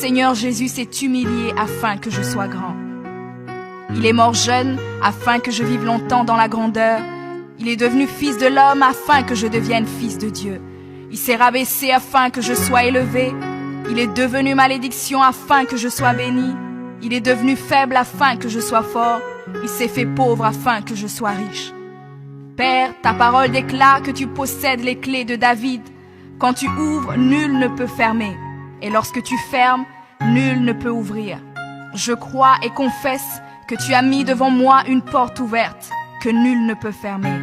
Seigneur Jésus s'est humilié afin que je sois grand. Il est mort jeune afin que je vive longtemps dans la grandeur. Il est devenu fils de l'homme afin que je devienne fils de Dieu. Il s'est rabaissé afin que je sois élevé. Il est devenu malédiction afin que je sois béni. Il est devenu faible afin que je sois fort. Il s'est fait pauvre afin que je sois riche. Père, ta parole déclare que tu possèdes les clés de David. Quand tu ouvres, nul ne peut fermer. Et lorsque tu fermes, nul ne peut ouvrir. Je crois et confesse que tu as mis devant moi une porte ouverte que nul ne peut fermer.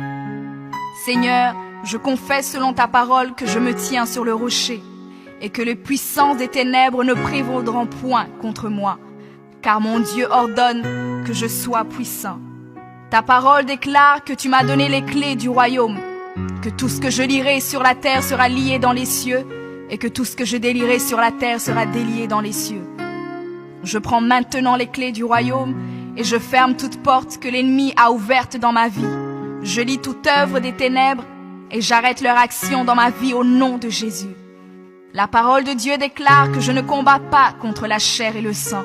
Seigneur, je confesse selon ta parole que je me tiens sur le rocher et que les puissances des ténèbres ne prévaudront point contre moi, car mon Dieu ordonne que je sois puissant. Ta parole déclare que tu m'as donné les clés du royaume, que tout ce que je lierai sur la terre sera lié dans les cieux, et que tout ce que je délierai sur la terre sera délié dans les cieux. Je prends maintenant les clés du royaume, et je ferme toute porte que l'ennemi a ouverte dans ma vie. Je lis toute œuvre des ténèbres, et j'arrête leur action dans ma vie au nom de Jésus. La parole de Dieu déclare que je ne combats pas contre la chair et le sang,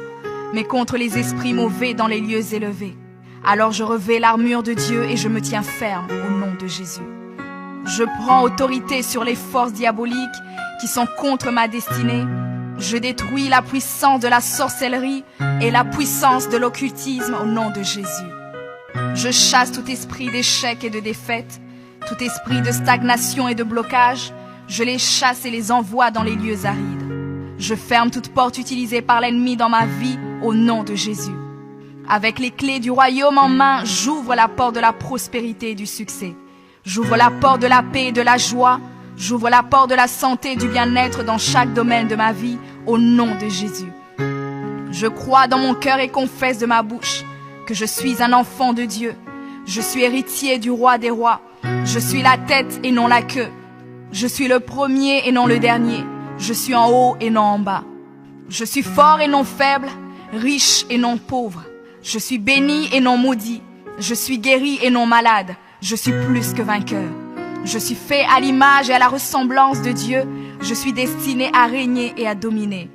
mais contre les esprits mauvais dans les lieux élevés. Alors je revêts l'armure de Dieu et je me tiens ferme au nom de Jésus. Je prends autorité sur les forces diaboliques qui sont contre ma destinée. Je détruis la puissance de la sorcellerie et la puissance de l'occultisme au nom de Jésus. Je chasse tout esprit d'échec et de défaite, tout esprit de stagnation et de blocage. Je les chasse et les envoie dans les lieux arides. Je ferme toute porte utilisée par l'ennemi dans ma vie au nom de Jésus. Avec les clés du royaume en main, j'ouvre la porte de la prospérité et du succès. J'ouvre la porte de la paix et de la joie. J'ouvre la porte de la santé et du bien-être dans chaque domaine de ma vie, au nom de Jésus. Je crois dans mon cœur et confesse de ma bouche que je suis un enfant de Dieu. Je suis héritier du roi des rois. Je suis la tête et non la queue. Je suis le premier et non le dernier. Je suis en haut et non en bas. Je suis fort et non faible, riche et non pauvre. Je suis béni et non maudit. Je suis guéri et non malade. Je suis plus que vainqueur. Je suis fait à l'image et à la ressemblance de Dieu. Je suis destiné à régner et à dominer.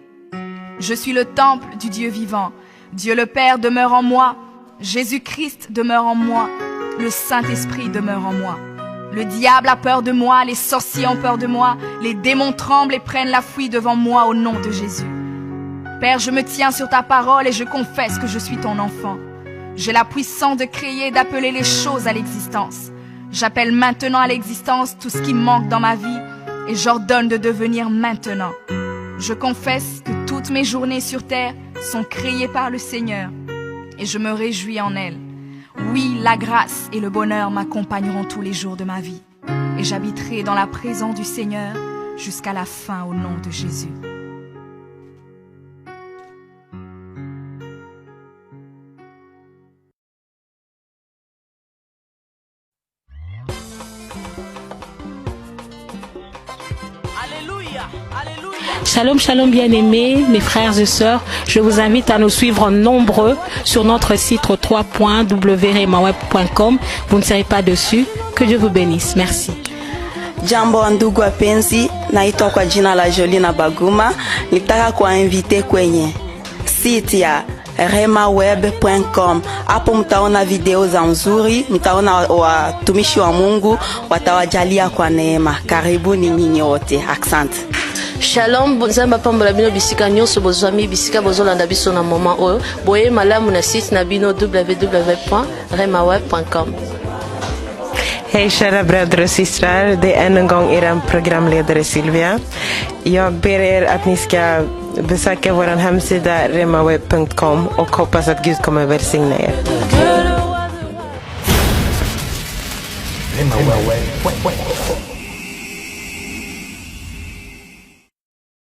Je suis le temple du Dieu vivant. Dieu le Père demeure en moi. Jésus-Christ demeure en moi. Le Saint-Esprit demeure en moi. Le diable a peur de moi, les sorciers ont peur de moi, les démons tremblent et prennent la fuite devant moi au nom de Jésus. Père, je me tiens sur ta parole et je confesse que je suis ton enfant. J'ai la puissance de créer et d'appeler les choses à l'existence. J'appelle maintenant à l'existence tout ce qui manque dans ma vie et j'ordonne de devenir maintenant. Je confesse que toutes mes journées sur terre sont créées par le Seigneur et je me réjouis en elles. Oui, la grâce et le bonheur m'accompagneront tous les jours de ma vie et j'habiterai dans la présence du Seigneur jusqu'à la fin au nom de Jésus. Shalom, shalom bien-aimés, mes frères et sœurs. Je vous invite à nous suivre nombreux sur notre site www.remaweb.com. Vous ne serez pas dessus. Que Dieu vous bénisse. Merci. Jambo ndugu wapenzi, naitwa kwa jina la Jolina Baguma. Nitaka kuwainvite kwenye site ya remaweb.com. Hapo mtaona video za nzuri, mtaona watumishi wa Mungu watawajalia kwa neema. Karibuni nyinyi wote. Asante. Shalom, bonzamba pambola bino bisika nyonso bozwami bisika bozolanda biso na moment oyo. Boye malamu na site na bino www.remaweb.com. Hej kära bröder och systrar, det är än en gång er programledare Silvia. Jag ber er att ni ska besöka vår hemsida remaweb.com och hoppas att Gud kommer välsigna er. Remaweb.